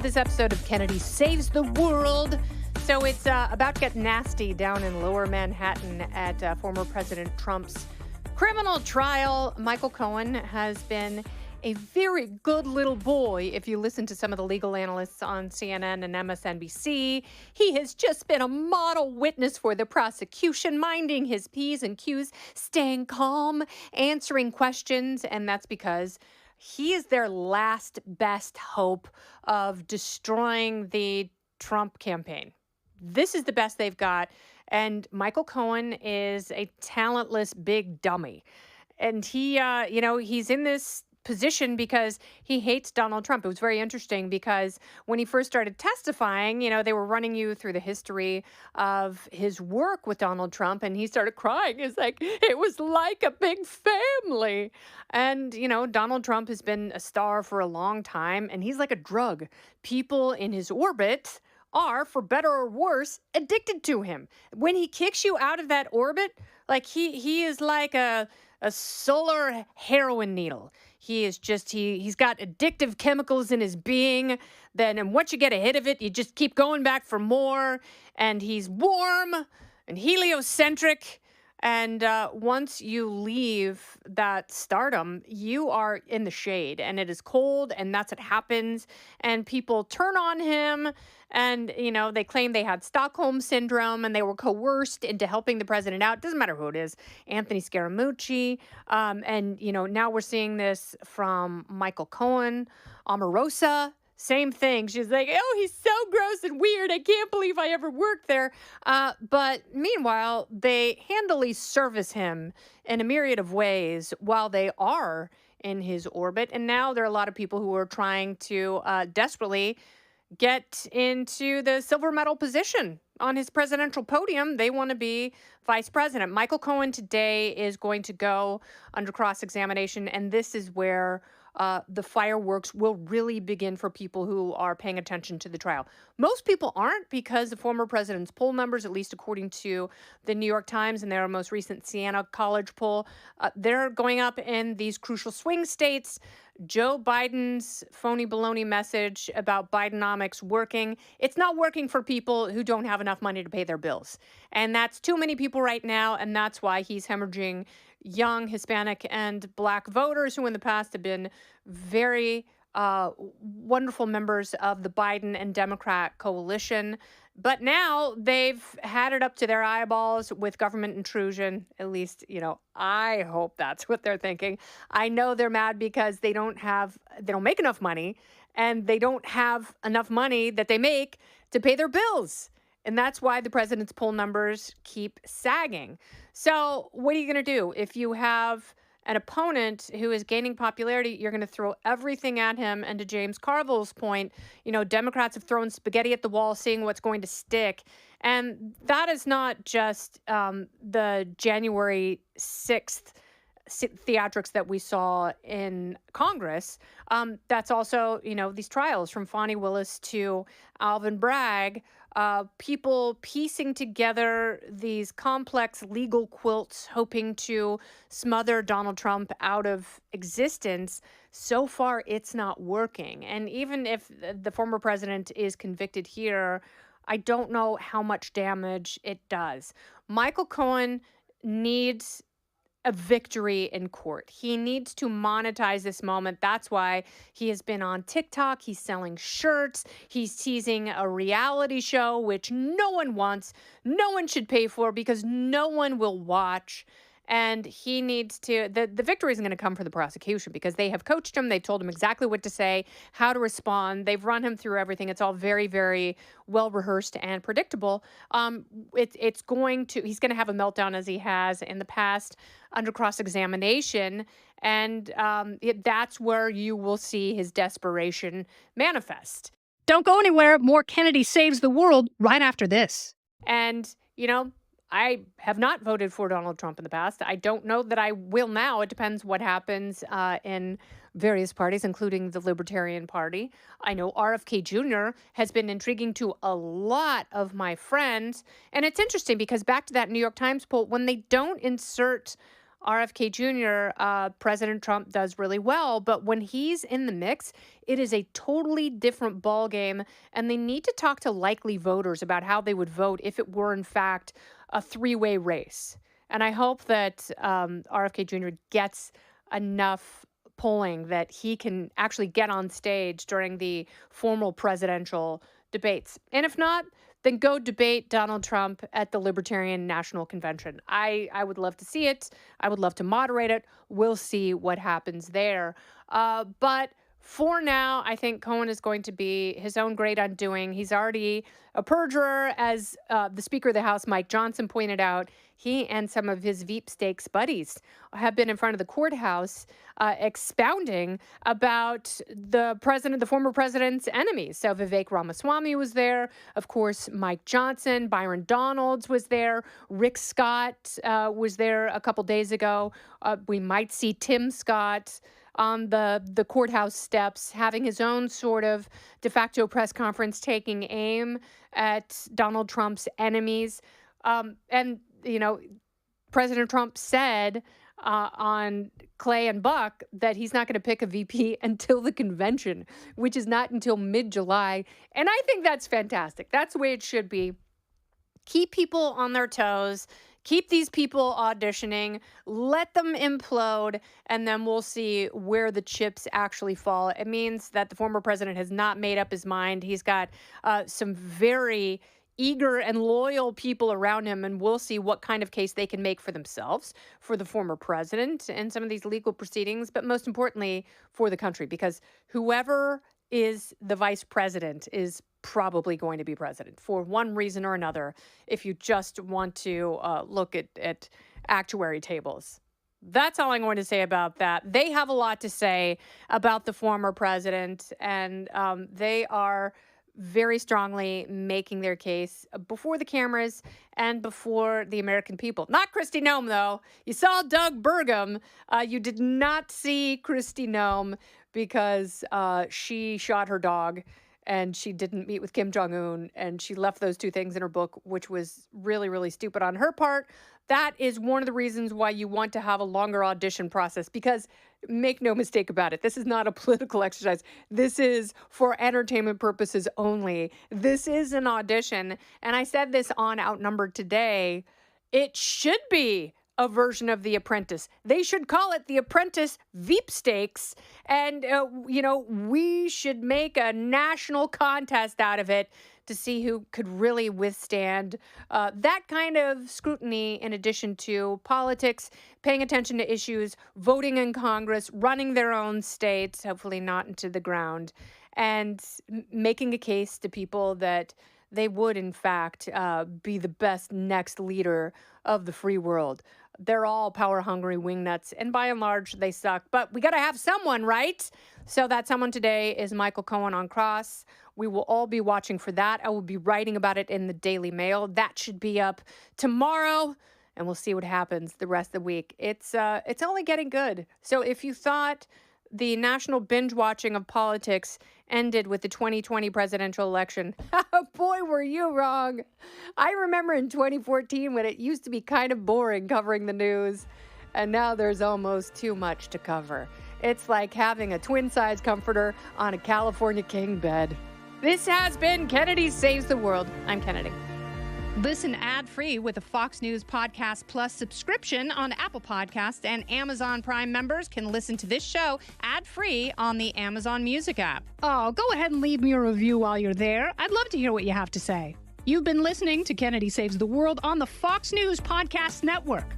this episode of Kennedy Saves the World. So it's about to get nasty down in lower Manhattan at former President Trump's criminal trial. Michael Cohen has been a very good little boy, if you listen to some of the legal analysts on CNN and MSNBC. He has just been a model witness for the prosecution, minding his P's and Q's, staying calm, answering questions, and that's because he is their last best hope of destroying the Trump campaign. This is the best they've got, and Michael Cohen is a talentless big dummy. And he's in this position because he hates Donald Trump. It was very interesting because when he first started testifying, they were running you through the history of his work with Donald Trump, and he started crying. It's like, it was like a big family. And, Donald Trump has been a star for a long time, and he's like a drug. People in his orbit are, for better or worse, addicted to him. When he kicks you out of that orbit, like he is like a solar heroin needle. He is just, he's got addictive chemicals in his being. And once you get a hit of it, you just keep going back for more. And he's warm and heliocentric. And once you leave that stardom, you are in the shade, and it is cold, and that's what happens. And people turn on him, and, they claim they had Stockholm syndrome, and they were coerced into helping the president out. Doesn't matter who it is. Anthony Scaramucci. Now we're seeing this from Michael Cohen, Omarosa. Same thing. She's like, oh, he's so gross and weird. I can't believe I ever worked there. But meanwhile, they handily service him in a myriad of ways while they are in his orbit. And now there are a lot of people who are trying to desperately get into the silver medal position on his presidential podium. They want to be vice president. Michael Cohen today is going to go under cross-examination, and this is where the fireworks will really begin for people who are paying attention to the trial. Most people aren't, because the former president's poll numbers, at least according to the New York Times and their most recent Siena College poll, they're going up in these crucial swing states. Joe Biden's phony baloney message about Bidenomics working. It's not working for people who don't have enough money to pay their bills. And that's too many people right now, and that's why he's hemorrhaging young Hispanic and Black voters who in the past have been very wonderful members of the Biden and Democrat coalition. But now they've had it up to their eyeballs with government intrusion. At least, I hope that's what they're thinking. I know they're mad because they don't make enough money, and they don't have enough money that they make to pay their bills. And that's why the president's poll numbers keep sagging. So what are you going to do? If you have an opponent who is gaining popularity, you're going to throw everything at him. And to James Carville's point, Democrats have thrown spaghetti at the wall, seeing what's going to stick. And that is not just the January 6th theatrics that we saw in Congress. That's also, these trials from Fani Willis to Alvin Bragg, people piecing together these complex legal quilts, hoping to smother Donald Trump out of existence. So far, it's not working. And even if the former president is convicted here, I don't know how much damage it does. Michael Cohen needs a victory in court. He needs to monetize this moment. That's why he has been on TikTok. He's selling shirts. He's teasing a reality show, which no one wants, no one should pay for, because no one will watch. And he needs to, the victory isn't going to come for the prosecution, because they have coached him. They told him exactly what to say, how to respond. They've run him through everything. It's all very, very well rehearsed and predictable. He's going to have a meltdown, as he has in the past, under cross-examination. And that's where you will see his desperation manifest. Don't go anywhere. More Kennedy Saves the World right after this. And, I have not voted for Donald Trump in the past. I don't know that I will now. It depends what happens in various parties, including the Libertarian Party. I know RFK Jr. has been intriguing to a lot of my friends. And it's interesting because back to that New York Times poll, when they don't insert RFK Jr., President Trump does really well. But when he's in the mix, it is a totally different ballgame. And they need to talk to likely voters about how they would vote if it were, in fact, a three-way race. And I hope that RFK Jr. gets enough polling that he can actually get on stage during the formal presidential debates. And if not, then go debate Donald Trump at the Libertarian National Convention. I would love to see it. I would love to moderate it. We'll see what happens there. But for now, I think Cohen is going to be his own great undoing. He's already a perjurer, as the Speaker of the House, Mike Johnson, pointed out. He and some of his Veep Stakes buddies have been in front of the courthouse expounding about the former president's enemies. So Vivek Ramaswamy was there. Of course, Mike Johnson, Byron Donalds was there. Rick Scott was there a couple days ago. We might see Tim Scott on the courthouse steps having his own sort of de facto press conference taking aim at Donald Trump's enemies. And, President Trump said on Clay and Buck that he's not going to pick a VP until the convention, which is not until mid-July. And I think that's fantastic. That's the way it should be. Keep people on their toes. Keep these people auditioning, let them implode, and then we'll see where the chips actually fall. It means that the former president has not made up his mind. He's got some very eager and loyal people around him, and we'll see what kind of case they can make for themselves, for the former president and some of these legal proceedings, but most importantly, for the country, because whoever is the vice president is probably going to be president for one reason or another, if you just want to look at actuary tables. That's all I'm going to say about that. They have a lot to say about the former president, and they are very strongly making their case before the cameras and before the American people. Not Kristi Noem, though. You saw Doug Burgum. You did not see Kristi Noem because she shot her dog and she didn't meet with Kim Jong-un, and she left those two things in her book, which was really, really stupid on her part. That is one of the reasons why you want to have a longer audition process, because make no mistake about it, this is not a political exercise. This is for entertainment purposes only. This is an audition. And I said this on Outnumbered today. It should be a version of The Apprentice. They should call it The Apprentice Veep Stakes. And, we should make a national contest out of it to see who could really withstand that kind of scrutiny, in addition to politics, paying attention to issues, voting in Congress, running their own states, hopefully not into the ground, and making a case to people that they would, in fact, be the best next leader of the free world. They're all power-hungry wingnuts, and by and large, they suck. But we got to have someone, right? So that someone today is Michael Cohen on Cross. We will all be watching for that. I will be writing about it in the Daily Mail. That should be up tomorrow, and we'll see what happens the rest of the week. It's only getting good. So if you thought the national binge watching of politics ended with the 2020 presidential election, boy, were you wrong. I remember in 2014 when it used to be kind of boring covering the news, and now there's almost too much to cover. It's like having a twin-size comforter on a California king bed. This has been Kennedy Saves the World. I'm Kennedy. Listen ad-free with a Fox News Podcast Plus subscription on Apple Podcasts, and Amazon Prime members can listen to this show ad-free on the Amazon Music app. Oh, go ahead and leave me a review while you're there. I'd love to hear what you have to say. You've been listening to Kennedy Saves the World on the Fox News Podcast Network.